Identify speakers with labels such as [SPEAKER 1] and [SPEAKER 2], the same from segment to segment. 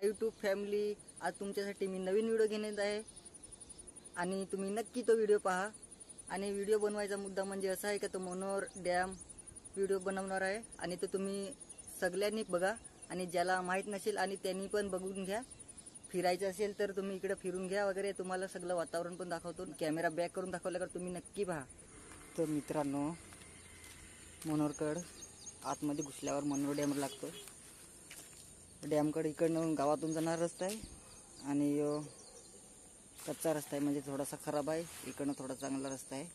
[SPEAKER 1] YouTube family, आज तुमच्यासाठी मी नवीन video घेण्यात आहे आणि तुम्ही नक्की तो व्हिडिओ पहा। आणि व्हिडिओ बनवायचा मुद्दा म्हणजे असा आहे की तो मनोर डॅम व्हिडिओ बनवणार आहे आणि तो तुम्ही सगळ्यांनी बघा आणि ज्याला माहीत नसेल आणि त्यांनी पण बघून घ्या। फिरायचं असेल तर तुम्ही इकडे फिरून घ्या वगैरे, तुम्हाला सगळं वातावरण पण दाखवतो। कॅमेरा बॅक करून दाखवल्यावर तुम्ही नक्की पहा। तर मित्रांनो, मनोरकड आतमध्ये घुसल्यावर मनोर डॅम लागतो। डॅमकडे इकडनं गावातून जाणारा रस्ता आहे आणि कच्चा रस्ता आहे, म्हणजे थोडासा खराब आहे। इकडनं थोडा चांगला रस्ता आहे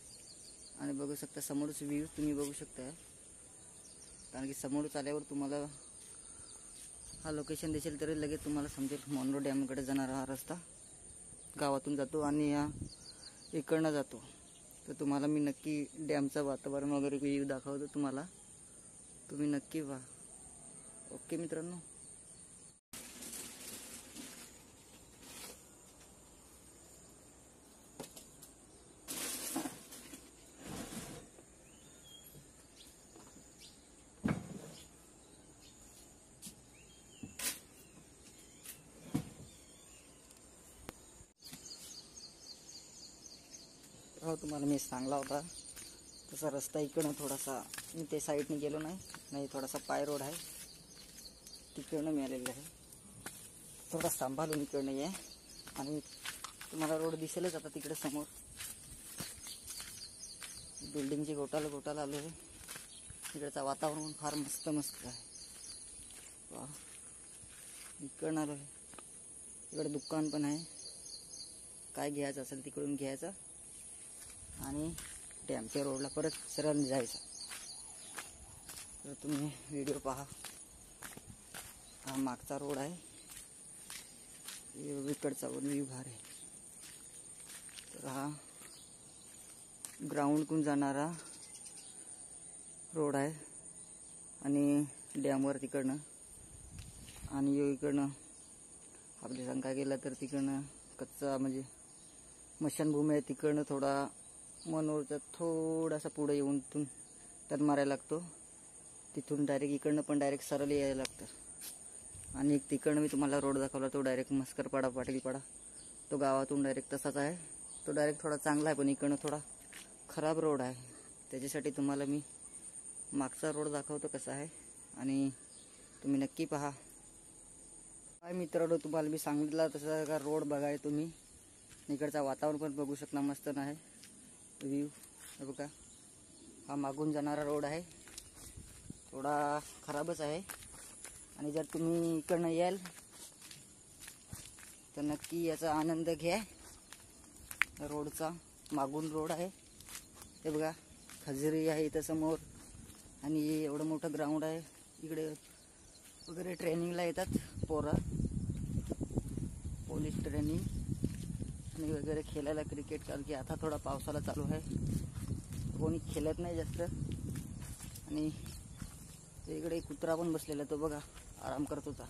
[SPEAKER 1] आणि बघू शकता समोरच व्ह्यू तुम्ही बघू शकता, कारण की समोरच आल्यावर तुम्हाला हा लोकेशन दिसेल तरी लगेच तुम्हाला समजेल मनोर डॅमकडे जाणारा हा रस्ता गावातून जातो आणि इकडनं जातो। तर तुम्हाला मी नक्की डॅमचं वातावरण वगैरे व्ह्यू दाखवतो तुम्हाला, तुम्ही नक्की पहा। ओके मित्रांनो, हो तुम्हाला मी सांगला होता तसा रस्ता इकडनं थोडासा मी ते साईडने गेलो नाही, थोडासा पाय रोड आहे तिकडनं मिळालेलं आहे। थोडा सांभाळून इकडनं आहे आणि तुम्हाला रोड दिसेलच आता तिकडे समोर बिल्डिंगची गोटाला आलो आहे। इकडचं वातावरण फार मस्त आहे। वा, इकडनं आलो आहे। इकडे दुकान पण आहे, काय घ्यायचं असेल तिकडून घ्यायचं आणि डॅमच्या रोडला परत सरळ जायचं। तर तुम्ही व्हिडिओ पहा। हा मागचा रोड आहे, इकडचा व्ह्यू भारी आहे। तर हा ग्राउंडकडून जाणारा रोड आहे आणि डॅमवर तिकडनं आणि इकडनं आपली सांगा गेला तर तिकडनं कच्चा म्हणजे स्मशानभूमी आहे। तिकडनं थोडा मनोरचा थोडासा पुढे येऊन टर्न मारायला लागतो, तिथून डायरेक्ट इकडनं पण डायरेक्ट सरळ यायला लागतं। आणि तिकडनं मी तुम्हाला रोड दाखवला तो डायरेक्ट मस्करपाडा पाटीलपाडा, तो गावातून डायरेक्ट तसाच आहे। तो डायरेक्ट थोडा चांगला आहे पण इकडनं थोडा खराब रोड आहे, त्याच्यासाठी तुम्हाला मी मागचा रोड दाखवतो कसा आहे आणि तुम्ही नक्की पहा। काय मित्रांनो, तुम्हाला मी सांगितलं तसं का रोड बघाय तुम्ही, इकडचा वातावरण पण बघू शकता, मस्त नाही व्ह्यू हे बघा। हा मागून जाणारा रोड आहे, थोडा खराबच आहे आणि जर तुम्ही इकडनं याल तर नक्की याचा आनंद घ्या। रोडचा मागून रोड आहे हे बघा, खजुरी आहे इथं समोर आणि एवढं मोठं ग्राउंड आहे। इकडे वगैरे ट्रेनिंगला येतात पोरं, पोलीस ट्रेनिंग आणि वगैरे खेळायला क्रिकेट, कारण की आता थोडा पावसाला चालू आहे, कोणी खेळत नाही जास्त। आणि इकडे कुत्रा पण बसलेला, तो बघा आराम करत होता।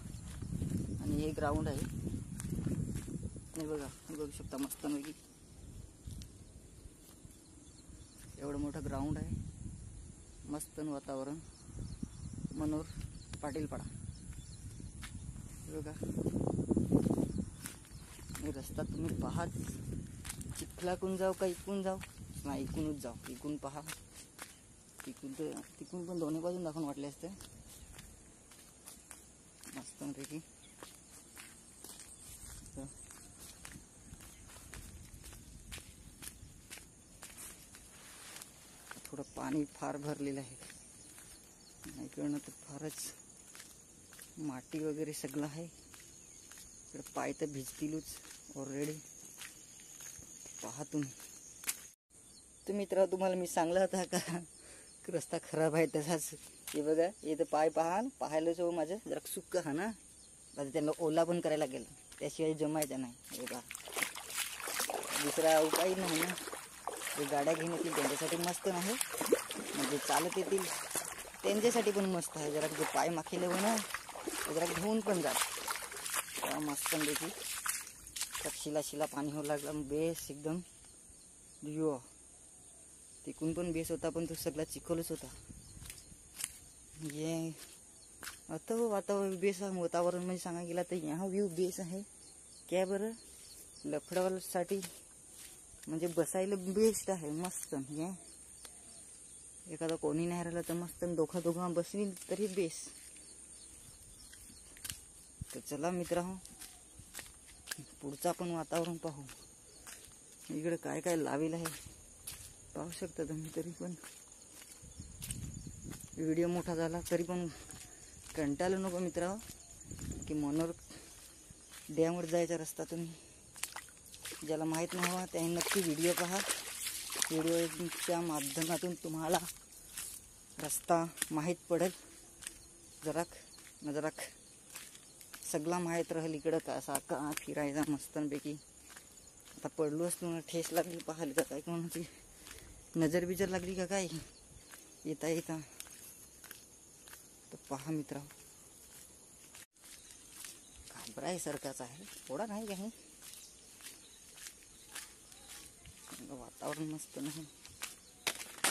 [SPEAKER 1] आणि हे ग्राउंड आहे हे बघा, बघू शकता मस्त पैकी एवढं मोठं ग्राउंड आहे, मस्त वातावरण मनोर पाटीलपाडा हे बघा। रस्ता तुम्ही पहा, चिखलाकून जाऊ का इकून जाऊ, नाही इकूनच जाऊ, इकून पहा। तिकून पण दोन्ही बाजून दाखवून वाटले असते मस्त पैकी। थोडं पाणी फार भरलेलं आहे, इकडनं तर फारच माती वगैरे सगळं आहे। इकडे पाय तर भिजतीलच ऑलरेडी, पहा तुम्ही। तर मित्र, तुम्हाला मी सांगला होता का रस्ता खराब आहे तसाच हे बघा, इथं पाय पाहायला जो माझं जरा सुक्क हा ना, आता त्यांना ओला पण करायला लागेल, त्याशिवाय जमायचं नाही। हे बघा, दुसरा उपाय नाही ना, जे गाड्या घेऊन येतील त्यांच्यासाठी मस्त नाही, म्हणजे चालत येतील त्यांच्यासाठी पण मस्त आहे। जरा जे पाय माखेले हो ना जरा घेऊन पण जात, तेव्हा मस्त पैकी त्यात शिला पाणी होऊ लागलं, बेस एकदम व्ह्यू। तिकून पण बेस होता पण तो सगळा चिखलच होता। हे आता वातावरण बेस आहे. वातावरण म्हणजे सांगा गेला तर यहाँ व्ह्यू बेस आहे. काय बरं लफड्यावाल्यासाठी म्हणजे बसायला बेस्ट आहे. मस्त एखादा कोणी नाही राहिलं तर मस्त दोघा बसवील तरी बेस. तर चला मित्रांनो पुढचं आपण वातावरण पाहू. इकडे काय काय लावेल आहे पाहू शकता तुम्ही. तरी पण व्हिडिओ मोठा झाला तरी पण कंटाळू नको मित्रांनो की मनोर डॅमवर जायचा रस्ता तुम्ही ज्याला माहीत नाही हवा त्याने नक्की व्हिडिओ पहा. व्हिडिओच्या माध्यमातून तुम्हाला रस्ता माहीत पडेल. जराक सगळा माहीत राहील इकडं कसा का फिरायचा मस्तपैकी. आता पडलो असतो ना ठेस लागली पाहायला तर काय कोणाची नजर बिजर लागली का काय येता तर पहा मित्रांनो. घाबराय सारखाच आहे थोडा नाही काही. वातावरण मस्त नाही.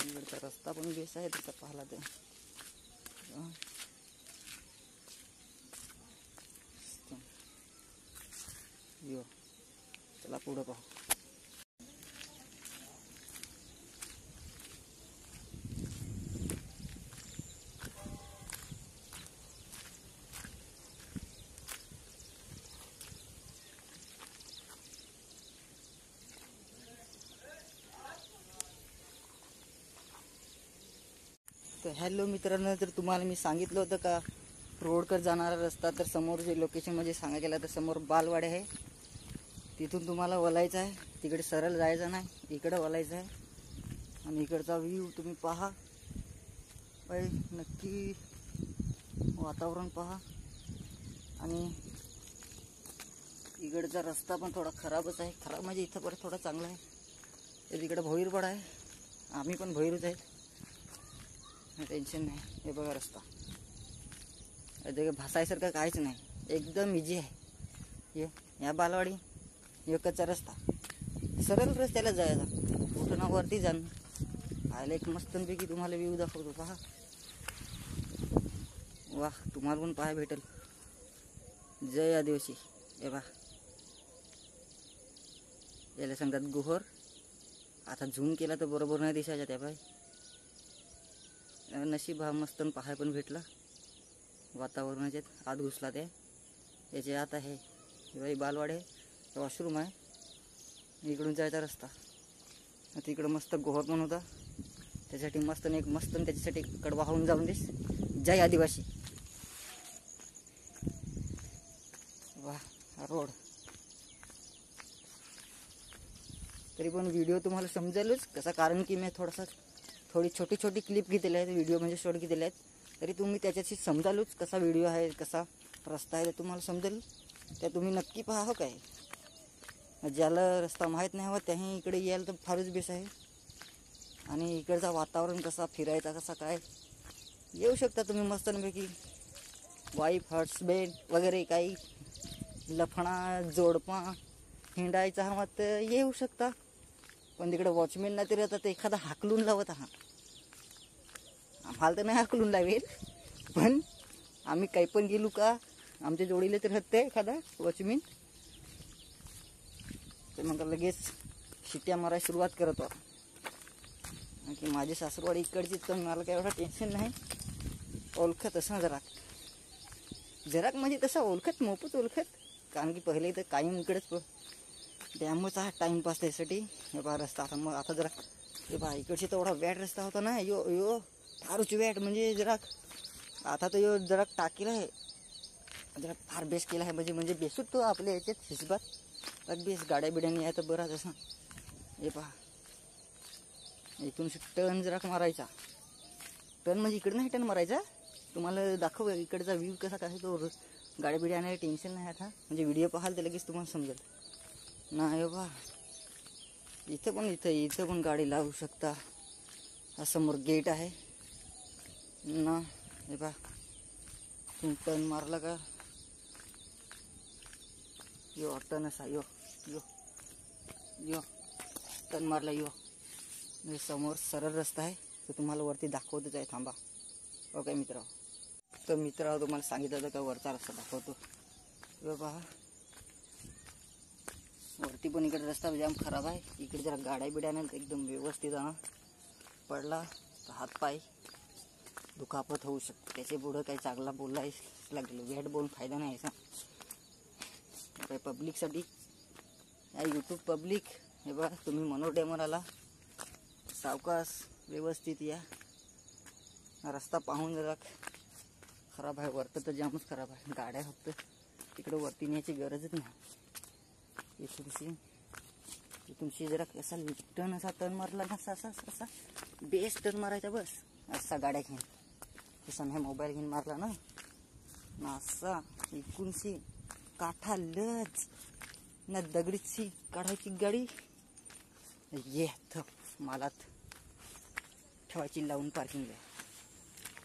[SPEAKER 1] इकडचा रस्ता पण बेस आहे त्याचा पाहिला तर. यो चला पुढं पाहू. तर हॅलो मित्रांनो, तर तुम्हाला मी सांगितलं होतं का रोडकर जाणारा रस्ता तर समोर जे लोकेशन म्हणजे सांगायला गेलं तर समोर बालवाडी आहे. तिथून तुम्हाला वलायचं आहे. तिकडे सरळ जायचं नाही इकडं वलायचं आहे. आणि इकडचा व्ह्यू तुम्ही पहा बाई नक्की. वातावरण पहा. आणि इकडचा रस्ता पण थोडा खराबच आहे. खराब म्हणजे इथं परत थोडा चांगला आहे. तिकडे भोईरपड आहे. आम्ही पण भोईरच आहेत. टेन्शन नाही. हे बघा रस्ता भासायसारखं काहीच नाही. एकदम इझी आहे. या बालवाडी हे कच्चा रस्ता सरळ रस्त्याला जायचा. कुठं वरती जाणं पाहायला एक मस्तपैकी तुम्हाला व्ह्यू दाखवतो पहा. वाह तुम्हाला पण पाहायला भेटेल. जय आदिवासी. हे बा याला सांगतात गुहर. आता झूम केला तर बरोबर नाही दिसायचा त्या बाय. नशीब हा मस्त पाहाय पण भेटला. वातावरणाच्यात आत घुसला ते. याचे आत आहे बाई बालवाडी आहे. वॉशरूम आहे. इकडून जायचा रस्ता. तिकडं मस्त गोहर पण होता. त्यासाठी मस्त एक मस्त त्याच्यासाठी कडवा होऊन जाऊन देस. जय आदिवासी. वा रोड. तरी पण व्हिडिओ तुम्हाला समजेलच कसा. कारण की मी थोडी छोटी क्लिप घेतलेली आहेत. व्हिडिओ म्हणजे शॉर्ट घेतलेले आहेत. तरी तुम्ही त्याच्याशी समजालच कसा व्हिडिओ आहे कसा रस्ता आहे ते तुम्हाला समजेल. त्या तुम्ही नक्की पहा हो काय. ज्याला रस्ता माहीत नाही हवा त्याही इकडे यायला तर फारच बेस आहे. आणि इकडचा वातावरण कसा फिरायचा कसा काय येऊ शकता तुम्ही मस्तपैकी. वाईफ हस्बँड वगैरे काही लफणा जोडपा हिंडायचा हवा तर येऊ शकता. पण तिकडे वॉचमॅन नाही तरी आता एखादा हाकलून लावत आहात. आम्हाला तर नाही हाकलून लावेल पण आम्ही काही पण गेलो का आमच्या जोडीला तर हत्ते एखादा वॉचमॅन तर मग लगेच शिट्ट्या मारायला सुरुवात करतो. की माझी सासरवाडी इकडचीच तर मला काही एवढा टेन्शन नाही. ओळखत असं जराक म्हणजे तसं ओळखत मोफत ओळखत. कारण की पहिले तर कायम इकडेच डॅमच आहे टाईमपास त्यासाठी. हे बा रस्ता आता मग आता जरा हे बा इकडची तेवढा वॅट रस्ता होता ना. यो फारच वॅट म्हणजे जराक. आता तर यो जरा टाकीला आहे जरा फार बेस केला आहे. म्हणजे बेसूच तो आपल्या याच्यात हिशोबात तर बेस गाड्या बिड्यानी आहे तर बराच असं. हे पहा इथून टर्न जरा मारायचा. टर्न म्हणजे इकडे नाही टर्न मारायचा. तुम्हाला दाखव इकडचा व्ह्यू कसा काय तो. गाड्या बिड्या आणायला टेन्शन नाही आता. म्हणजे व्हिडिओ पाहाल तर लगेच तुम्हाला समजेल ना. बा इथं पण गाडी लावू शकता. हा समोर गेट आहे ना. हे बा तुम्ही टर्न मारला का यो टर्न असा यो टर्न मारला यो. समोर सरळ रस्ता आहे तर तुम्हाला वरती दाखवतच आहे. थांबा ओके मित्र. तर मित्र तुम्हाला सांगितलं होतं का वरचा रस्ता दाखवतो. पहा वरती पण इकडे रस्ता जाम खराब आहे. इकडे जरा गाड्या बिड्या नाही एकदम व्यवस्थित पडला तर हातपाय दुखापत होऊ शकते. त्याचे पुढं काही चांगला बोलला लागलं वेट बोलून फायदा नाही असा. काही पब्लिकसाठी या यूट्यूब पब्लिक हे बघा तुम्ही मनोर डॅमवर आला सावकाश व्यवस्थित या. रस्ता पाहून जरा खराब आहे. वरतं तर जामच खराब आहे. गाड्या फक्त तिकडे वरती न्यायची गरजच नाही. इथूनशी जरा कसा टर्न असा टर्न मारला ना असा बेस्ट टर्न मारायचा बस. असा गाड्या घेऊन तसा नाही मोबाईल घेऊन मारला ना असा इकूनशी काठा लज ना दगडीची काढायची गाडी ये मालात ठेवायची लावून पार्किंगला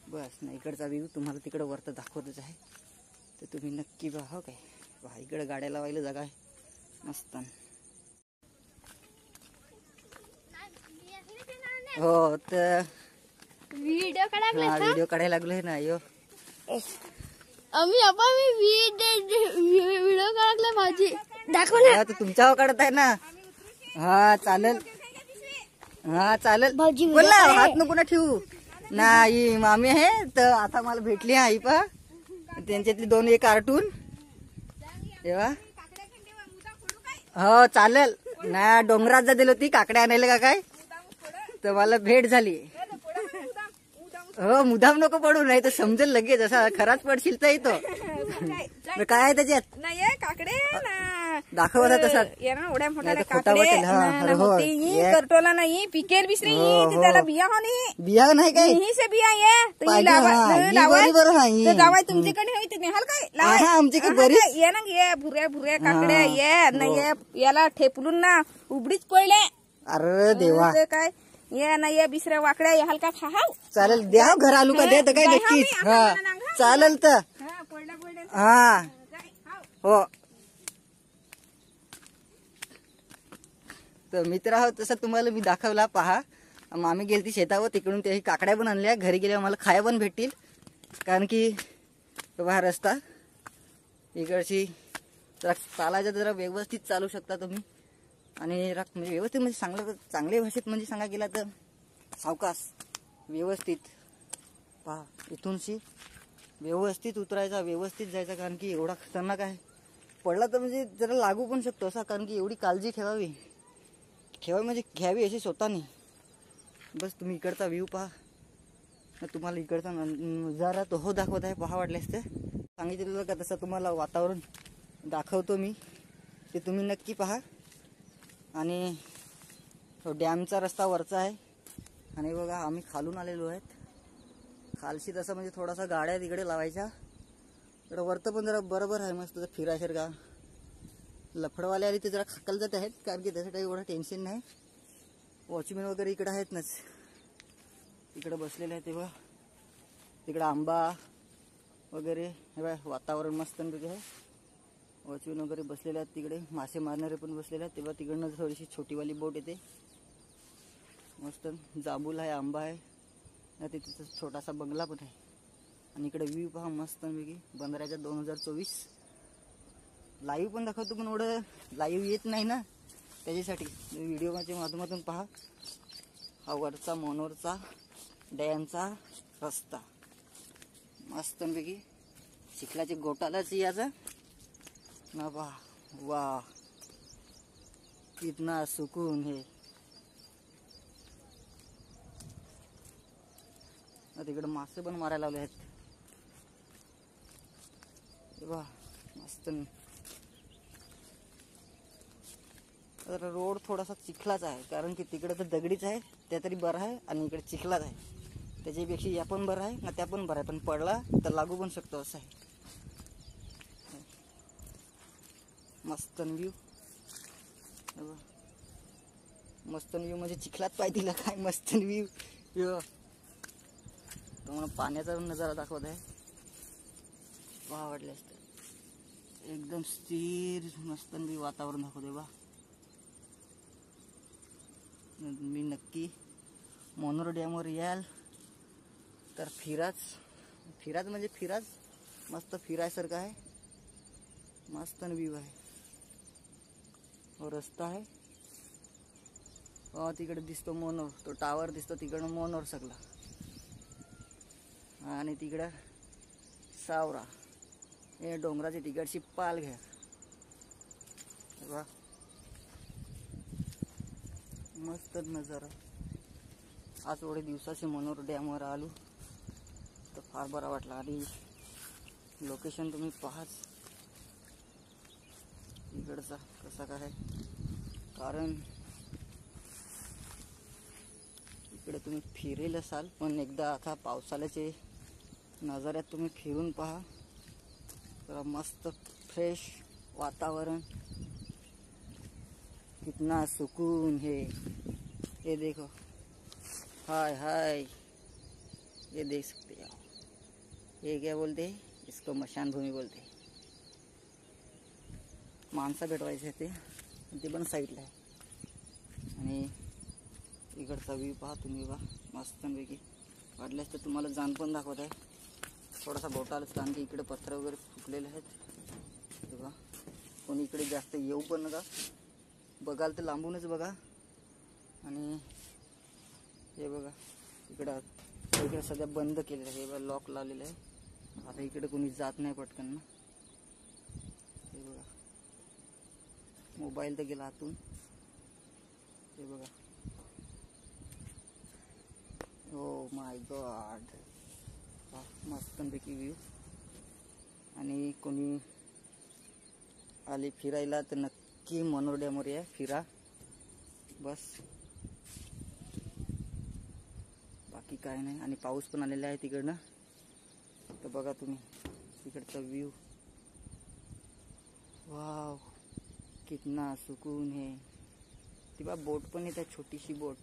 [SPEAKER 1] बस ना. इकडचा व्ह्यू तुम्हाला तिकडं वरतं दाखवतच आहे तर तुम्ही नक्की बघा. काय पहा इकडं गाड्या लावायला जागा आहे मस्त. हो तर
[SPEAKER 2] व्हिडिओ
[SPEAKER 1] काढायला लागलोय ना. यो
[SPEAKER 2] आम्ही व्हिडिओ काढला माझी दाखव ना.
[SPEAKER 1] तुमच्या काढत आहे ना. हा चालेल हा चालेल.
[SPEAKER 2] भाऊजी
[SPEAKER 1] बोला हात नको ना ठेवू ना. ही मामी आहे तर आता मला भेटली आई पा त्यांच्यातली 2 कार्टून तेव्हा हो चालेल ना. डोंगरात जा दिली होती काकड्या आणायला का काय तर मला भेट झाली. हो मुदाम नको पडू नाही तर समजेल लगेच. असा खराच पडशील तर येतो काय आहे त्याच्यात
[SPEAKER 3] नाही काकडे
[SPEAKER 1] दाखवता तसा
[SPEAKER 3] एवढ्या मोठ्या
[SPEAKER 1] खोटा वाटेल.
[SPEAKER 3] करटोला नाही पिकेल बिसरी त्याला बिया हो नाही.
[SPEAKER 1] बिया नाही काय
[SPEAKER 3] से बिया ये जावाय तुमच्याकडे होते नेहाल काय
[SPEAKER 1] आमच्याकडे बरी
[SPEAKER 3] ये ना ये भुऱ्या भुऱ्या काकड्या ये नाही याला ठेपलून ना उबडीच पडले.
[SPEAKER 1] अरे देवा
[SPEAKER 3] काय ये ना ये बिसऱ्या वाकड्या या हलका खाहाव
[SPEAKER 1] चालेल द्या घर आलू का दे तर काय नक्कीच. हा चालेल तर हा हो. तर मित्र आहोत तसं तुम्हाला मी दाखवला पहा. मामी गेलती शेतावर तिकडून ते काकड्या पण आणल्या. घरी गेल्यावर मला खाया पण भेटतील कारण की हा रस्ता इकडची जरा चालायचं जरा व्यवस्थित चालू शकता तुम्ही. आणि म्हणजे व्यवस्थित म्हणजे चांगल्या भाषेत म्हणजे सांगा गेला तर सावकाश व्यवस्थित पहा. इथूनशी व्यवस्थित उतरायचा व्यवस्थित जायचा कारण की एवढा खतरनाक आहे. पडला तर म्हणजे जरा लागू पण शकतो असा कारण की एवढी काळजी ठेवावी म्हणजे घ्यावी अशी स्वतःनी. बस तुम्ही इकडचा व्ह्यू पहा. तुम्हाला इकडचा नजारा तो हो दाखवत आहे पहा. वाटल्यास ते सांगितलेलं का तसं तुम्हाला वातावरण दाखवतो मी ते तुम्ही नक्की पहा. आणि तो डॅमचा रस्ता वरचा आहे आणि बघा आम्ही खालून आलेलो आहेत. खालशी तसं म्हणजे थोडासा गाड्या तिकडे लावायच्या. इकडं वरतं पण जरा बरोबर आहे मस्त फिरायसारखा. लफडवाले आले ते जरा खाकल जात आहेत कारण की त्यासाठी एवढं टेन्शन नाही. वॉचमॅन वगैरे इकडे आहेत नाच इकडे बसलेले आहेत. तेव्हा तिकडं आंबा वगैरे हे बघा वातावरण मस्त आहे. वॉचमॅन वगैरे बसलेले आहेत तिकडे. मासे मारणारे पण बसलेले आहेत. तेव्हा तिकडनं थोडीशी छोटीवाली बोट येते मस्त. जांभूल आहे आंबा आहे तिथं छोटासा बंगला पण आहे. आणि इकडे व्ह्यू पहा मस्त पैकी. बंदराच्या 2024 लाईव्ह पण दाखवतो पण एवढं लाईव्ह येत नाही ना त्याच्यासाठी व्हिडिओच्या माध्यमातून पहा. हा वरचा मनोरचा डॅमचा रस्ता मस्त पैकी चिखलाच्या गोटालाच याचा ना पहा. वा कितना सुकून है. तिकडे मासे पण मारायला लावले आहेत वा मस्त. तर रोड थोडासा चिखलाच आहे कारण की तिकडे तर दगडीच आहे त्या तरी बरं आहे आणि इकडे चिखलाच आहे. त्याच्यापेक्षा या पण बरं आहे ना त्या पण बरं आहे पण पडला तर लागू पण शकतो असं आहे. मस्त व्ह्यू मस्त व्ह्यू म्हणजे चिखलात पाय दिला काय मस्त व्ह्यू. तुम्हाला पाण्याचा नजारा दाखवत आहे पहा. वाटल्यास तर एकदम स्थिर मस्त वातावरण दाखवते बा. मी नक्की मनोर डॅमवर याल तर फिराच फिराज म्हणजे फिराज, मस्त फिरायसारखं आहे, मस्त व्ह्यू आहे. रस्ता आहे. तिकडे दिसतो मोनोर, तो टावर दिसतो तिकडं मोनोर सगळा. आणि तिकडं सावरा, हे डोंगराची तिकडची पाल घ्या. मस्त नजारा. आज एवढे दिवसाचे मनोर डॅमवर आलो तर फार बरा वाटला. आणि लोकेशन तुम्ही पाहाच इकडचा कसा काय, कारण इकडे तुम्ही फिरेल असाल, पण एकदा आता पावसाळ्याचे नजाऱ्यात तुम्ही फिरून पहा तर मस्त फ्रेश वातावरण, कितना सुकून है. ये देखो, हाय हाय, ये देख सकते हो. ये क्या बोलते हैं इसको, मशान भूमी बोलते हैं. माणसं भेटवायचे ते, ते पण साईडला आहे. आणि इकडचा व्ह्यू पहा तुम्ही बा, मस्तपैकी. वाटल्यास तर तुम्हाला जाण पण दाखवत आहे. थोडासा बोटालाच, कारण की इकडे पत्थर वगैरे फुटलेले आहेत. बघा, कोणी इकडे जास्त येऊ पण नका, बघाल तर लांबूनच बघा. आणि हे बघा इकडे सध्या बंद केलेलं आहे, हे बघा लॉक लावलेलं आहे. आता इकडे कोणी जात नाही पटकन ना. हे बघा, मोबाईल तर गेला आतून. हे बघा, ओ माय गॉड, मस्तपैकी व्ह्यू. आणि कोणी आले फिरायला तर नक्की मनोर डॅमवर या, फिरा बस, बाकी काय नाही. आणि पाऊस पण आलेला आहे तिकडनं, तर बघा तुम्ही तिकडचा व्ह्यू. वाव, कितना सुकून है. ती बा बोट पण येते, छोटीशी बोट.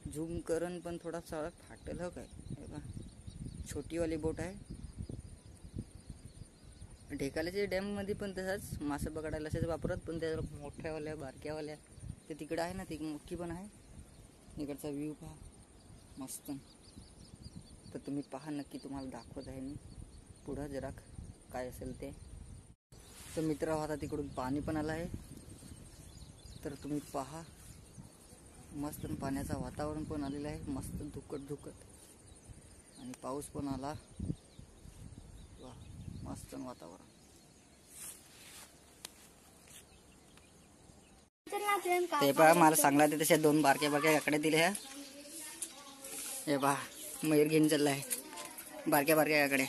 [SPEAKER 1] झूम करण पण थोडासा फाटेल हो काय. हे बा छोटीवाली बोट आहे. ढेकाल्याच्या डॅममध्ये पण तसाच मासे पकडायला असेच वापरत, पण त्या मोठ्यावाल्या बारक्यावाल्या ते तिकडं आहे ना, ती मोठी पण आहे. इकडचा व्ह्यू पहा मस्त. तर तुम्ही पहा नक्की, तुम्हाला दाखवत आहे मी पुढं जरा काय असेल ते. तर मित्र, आता तिकडून पाणी पण आलं आहे, तर तुम्ही पहा मस्त. पाण्याचं वातावरण पण आलेलं आहे, मस्त धुकट धुकट. आणि पाऊस पण आला. वा, मस्त वातावरण. ते पहा, मला सांगला ते तशा 2 बारक्या बारक्या काकड्या दिल्या. हे पहा, मयूर घेऊन चाललाय बारक्या बारक्या काकड्या.